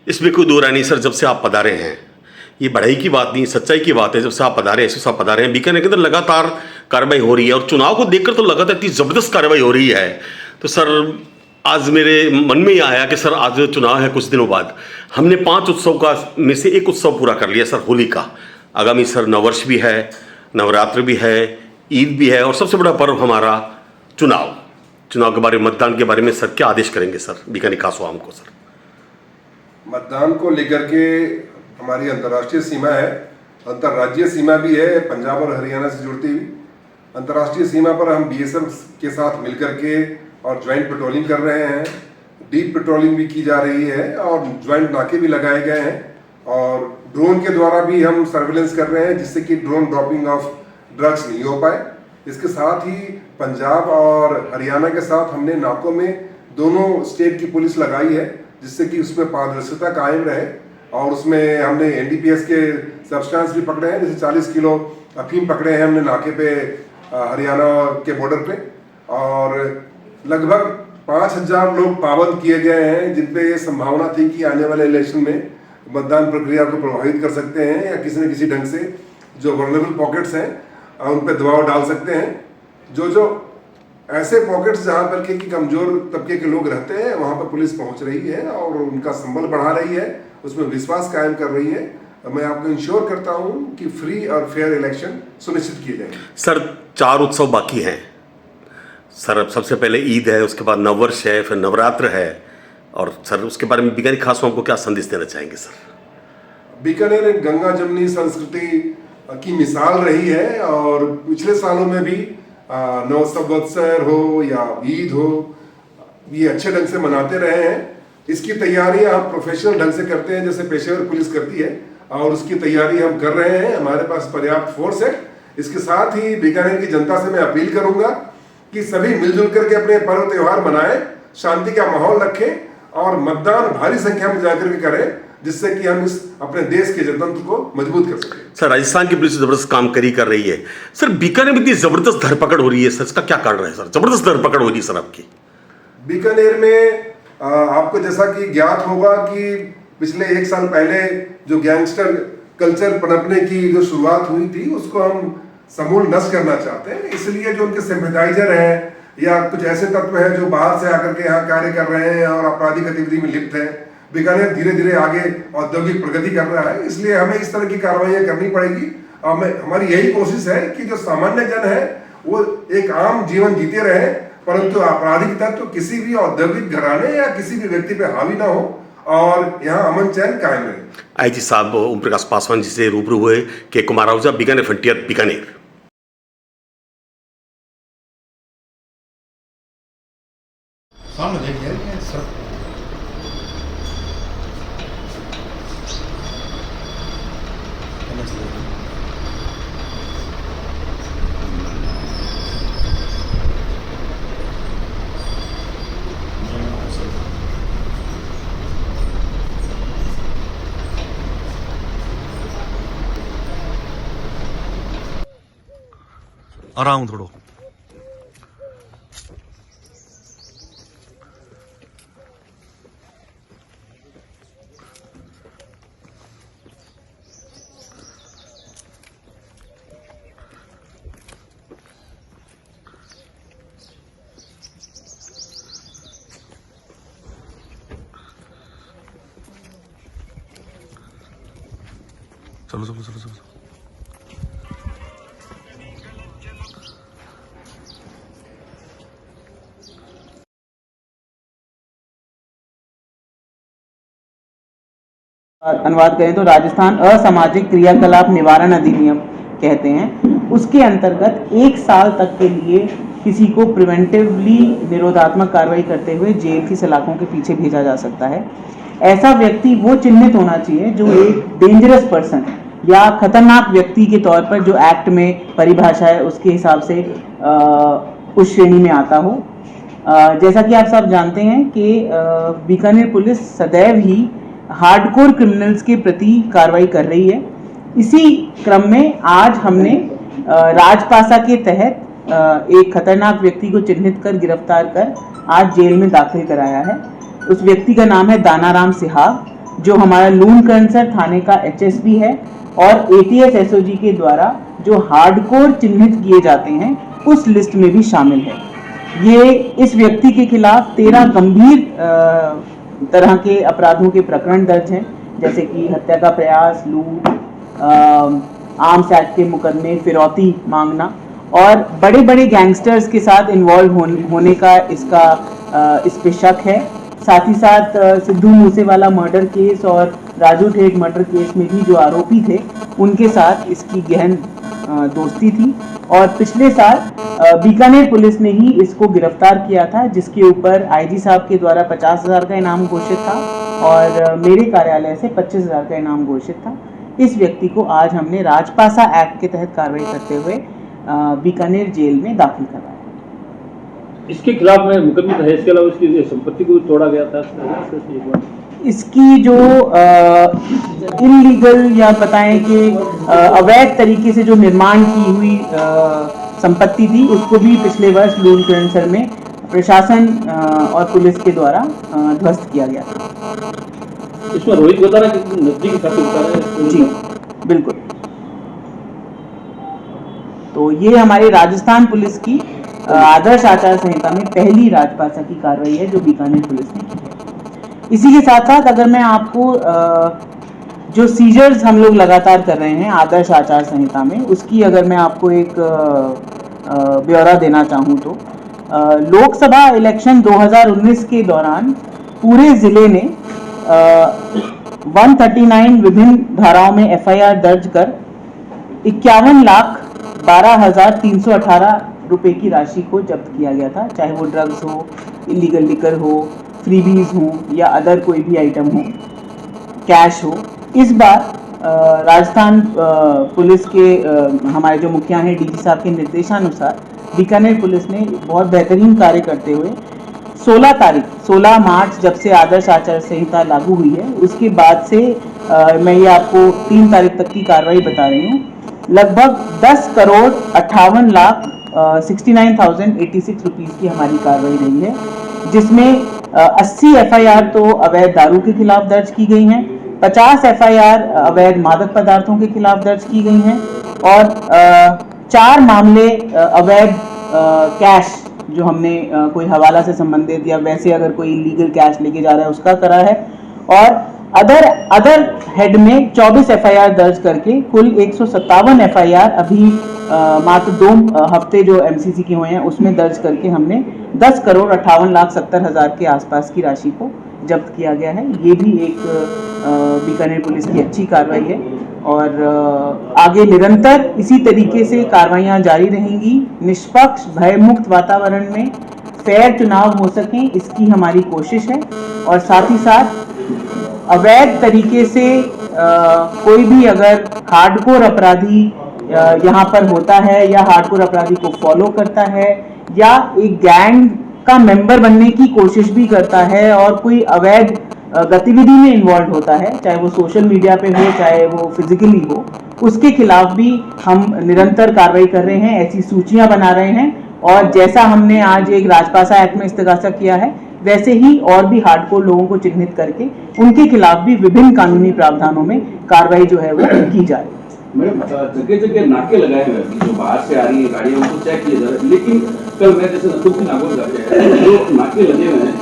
इसमें कोई दो राय नहीं सर। जब से आप पधारे हैं, ये बढ़ाई की बात नहीं, सच्चाई की बात है। जब से आप पधारे, ऐसे आप पधारे हैं, बीकानेर के अंदर लगातार कार्रवाई हो रही है और चुनाव को देखकर तो लगातार इतनी ज़बरदस्त कार्रवाई हो रही है। तो सर आज मेरे मन में ये आया कि सर आज चुनाव है कुछ दिनों बाद, हमने 5 उत्सव का में से एक उत्सव पूरा कर लिया सर, होली का। आगामी सर नववर्ष भी है, नवरात्र भी है, ईद भी है और सबसे बड़ा पर्व हमारा चुनाव के बारे में, मतदान के बारे में सर क्या आदेश करेंगे सर बीकानेर खास आवाम को? सर मतदान को लेकर के हमारी अंतर्राष्ट्रीय सीमा है, अंतर्राज्यीय सीमा भी है, पंजाब और हरियाणा से जुड़ती हुई। अंतर्राष्ट्रीय सीमा पर हम बीएसएफ के साथ मिलकर के और ज्वाइंट पेट्रोलिंग कर रहे हैं, डीप पेट्रोलिंग भी की जा रही है और ज्वाइंट नाके भी लगाए गए हैं और ड्रोन के द्वारा भी हम सर्वेलेंस कर रहे हैं जिससे कि ड्रोन ड्रॉपिंग ऑफ ड्रग्स नहीं हो पाए। इसके साथ ही पंजाब और हरियाणा के साथ हमने नाकों में दोनों स्टेट की पुलिस लगाई है जिससे कि उसमें पारदर्शिता कायम रहे और उसमें हमने एनडीपीएस के सब्सटेंस भी पकड़े हैं, जैसे 40 किलो अफीम पकड़े हैं हमने नाके पे हरियाणा के बॉर्डर पे और लगभग 5000 लोग पाबंद किए गए हैं जिन पे ये संभावना थी कि आने वाले इलेक्शन में मतदान प्रक्रिया को प्रभावित कर सकते हैं या किसी न किसी ढंग से जो वल्नरेबल पॉकेट्स हैं उन पर दबाव डाल सकते हैं। जो ऐसे पॉकेट्स जहाँ पर कि कमजोर तबके के लोग रहते हैं वहाँ पर पुलिस पहुँच रही है और उनका संबल बढ़ा रही है, उसमें विश्वास कायम कर रही है। मैं आपको इंश्योर करता हूँ कि फ्री और फेयर इलेक्शन सुनिश्चित किए जाएंगे। सर 4 उत्सव बाकी हैं सर। अब सबसे पहले ईद है, उसके बाद नववर्ष है, फिर नवरात्र है और सर उसके बारे में बीकानेर खास आवाम को क्या संदेश देना चाहेंगे सर? बीकानेर एक गंगा जमनी संस्कृति की मिसाल रही है और पिछले सालों में भी नव संवत्सर हो या ईद हो, ये अच्छे ढंग से मनाते रहे हैं। इसकी तैयारी हम प्रोफेशनल ढंग से करते हैं जैसे पेशेवर पुलिस करती है और उसकी तैयारी हम कर रहे हैं, हमारे पास पर्याप्त फोर्स है। इसके साथ ही बीकानेर की जनता से मैं अपील करूंगा कि सभी मिलजुल करके अपने पर्व त्योहार मनाएं, शांति का माहौल रखें और मतदान भारी संख्या में जाकर के करें जिससे कि हम इस अपने देश के जनतंत्र को मजबूत कर सकें। सर राजस्थान की पुलिस जबरदस्त काम कर रही है सर। बीकानेर में इतनी जबरदस्त धरपकड़ हो रही है सर, इसका क्या कारण है सर? जबरदस्त धरपकड़ हो रही है सर आपकी बीकानेर में। आपको जैसा कि ज्ञात होगा कि पिछले 1 साल पहले जो गैंगस्टर कल्चर पनपने की जो शुरुआत हुई थी उसको हम समूल नष्ट करना चाहते हैं। इसलिए जो उनके सिंपैथाइजर हैं या कुछ ऐसे तत्व हैं जो बाहर से आकर के यहाँ कार्य कर रहे हैं और आपराधिक गतिविधि में लिप्त हैं, बीकानेर धीरे धीरे आगे औद्योगिक प्रगति कर रहा है। इसलिए हमें इस तरह की कार्रवाइयाँ करनी पड़ेगी और हमारी यही कोशिश है कि जो सामान्य जन है वो एक आम जीवन जीते रहे परंतु आपराधिक तत्व किसी भी औद्योगिक घराने या किसी भी व्यक्ति पे हावी ना हो और यहाँ अमन चैन कायम रहे। आईजी साहब ओम प्रकाश पासवान जी से रूबरू हुए के कुमार आहूजा, बीकानेर फ्रंटियर, बीकानेर। सामने देखिए सर। आराम थोड़ो। चलो चलो चलो चलो। अनुवाद करें तो राजस्थान असामाजिक क्रियाकलाप निवारण अधिनियम कहते हैं, उसके अंतर्गत 1 साल तक के लिए किसी को प्रिवेंटिवली निरोधात्मक कार्रवाई करते हुए जेल की सलाखों के पीछे भेजा जा सकता है। ऐसा व्यक्ति वो चिन्हित होना चाहिए जो एक डेंजरस पर्सन या खतरनाक व्यक्ति के तौर पर जो एक्ट में परिभाषा है उसके हिसाब से उस श्रेणी में आता हो। जैसा कि आप सब जानते हैं कि बीकानेर पुलिस सदैव ही हार्डकोर क्रिमिनल्स के प्रति कार्रवाई कर रही है। इसी क्रम में आज हमने राजपासा के तहत एक खतरनाक व्यक्ति को चिन्हित कर गिरफ्तार कर आज जेल में दाखिल कराया है। उस व्यक्ति का नाम है दानाराम सिहाग, जो हमारा लून कर्नसर थाने का HSP है और ATS SOG के द्वारा जो हार्डकोर चिन्हित किए जाते हैं उस लिस्ट में भी शामिल है। ये इस व्यक्ति के खिलाफ 13 गंभीर तरह के अपराधों के प्रकरण दर्ज हैं, जैसे कि हत्या का प्रयास, लूट, आर्म्स एक्ट के मुकदमे, फिरौती मांगना और बड़े बड़े गैंगस्टर्स के साथ इन्वॉल्व होने का इस पे शक है। साथ ही साथ सिद्धू मूसेवाला मर्डर केस और राजू ठेठ मर्डर केस में भी जो आरोपी थे उनके साथ इसकी गहन दोस्ती थी और पिछले साल बीकानेर पुलिस ने ही इसको गिरफ्तार किया था, जिसके ऊपर IG साहब के द्वारा 50,000 का इनाम घोषित था और मेरे कार्यालय से 25,000 का इनाम घोषित था। इस व्यक्ति को आज हमने राजपासा एक्ट के तहत कार्रवाई करते हुए बीकानेर जेल में दाखिल करवाया। इसके खिलाफ में मुकदमा था, इसके अलावा इसकी संपत्ति को तोड़ा गया था। इसकी जो इलीगल या बताएं कि अवैध तरीके से जो निर्माण की हुई संपत्ति थी उसको भी पिछले वर्ष लून कर्नसर में प्रशासन और पुलिस के द्वारा ध्वस्त किया गया था। इसमें रोहित बता रहा है कि नजदीकी खाते बता रहे हैं। जी बिल्कुल। तो ये हमारे राजस्थान पुलिस की आदर्श आचार संहिता में पहली राजपासा की कार्रवाई है जो बीकानेर पुलिस ने की है। इसी के साथ साथ अगर मैं आपको जो सीजर्स हम लोग लगातार कर रहे हैं आदर्श आचार संहिता में, उसकी अगर मैं आपको एक ब्यौरा देना चाहूँ तो लोकसभा इलेक्शन 2019 के दौरान पूरे जिले ने 139 विभिन्न धाराओं में FIR दर्ज कर 51,12,318 रुपए की राशि को जब्त किया गया था, चाहे वो ड्रग्स हो, इलीगल लिकर हो, फ्रीबीज हो या अदर कोई भी आइटम हो, कैश हो। इस बार राजस्थान पुलिस के हमारे जो मुखिया हैं DG साहब के निर्देशानुसार बीकानेर पुलिस ने बहुत बेहतरीन कार्य करते हुए 16 मार्च जब से आदर्श आचार संहिता लागू हुई है उसके बाद से मैं ये आपको 3 तारीख तक की कार्रवाई बता रही हूँ, लगभग 10,58,69,086 रुपीज़ की हमारी कार्रवाई रही है, जिसमें 80 FIR तो अवैध दारू के खिलाफ दर्ज की गई हैं, 50 FIR अवैध मादक पदार्थों के खिलाफ दर्ज की गई हैं और 4 मामले अवैध कैश जो हमने कोई हवाला से संबंधित या वैसे अगर कोई इलीगल कैश लेके जा रहा है उसका करा है और अदर हेड में 24 FIR दर्ज करके कुल 157 FIR अभी मात्र 2 हफ्ते जो MCC के हुए हैं उसमें दर्ज करके हमने 10,58,70,000 के आसपास की राशि को जब्त किया गया है। ये भी एक बीकानेर पुलिस की अच्छी कार्रवाई है और आगे निरंतर इसी तरीके से कार्रवाइयाँ जारी रहेंगी। निष्पक्ष भयमुक्त वातावरण में फेयर चुनाव हो सकें इसकी हमारी कोशिश है और साथ ही साथ अवैध तरीके से कोई भी अगर हार्डकोर अपराधी यहाँ पर होता है या हार्डकोर अपराधी को फॉलो करता है या एक गैंग का मेंबर बनने की कोशिश भी करता है और कोई अवैध गतिविधि में इन्वॉल्व होता है, चाहे वो सोशल मीडिया पे हो चाहे वो फिजिकली हो, उसके खिलाफ भी हम निरंतर कार्रवाई कर रहे हैं, ऐसी सूचियां बना रहे हैं और जैसा हमने आज एक राजपासा एक्ट में इस्तेगासा किया है वैसे ही और भी हार्डकोर लोगों को चिन्हित करके उनके खिलाफ भी विभिन्न कानूनी प्रावधानों में कार्रवाई जो है वो की जाए। मैडम जगह जगह नाके लगाए हुए हैं, जो बाहर से आ रही है गाड़ियां उनको चेक किया जा रहा है, लेकिन कल मैं जैसे नागौर जाके जो नाके लगे हुए हैं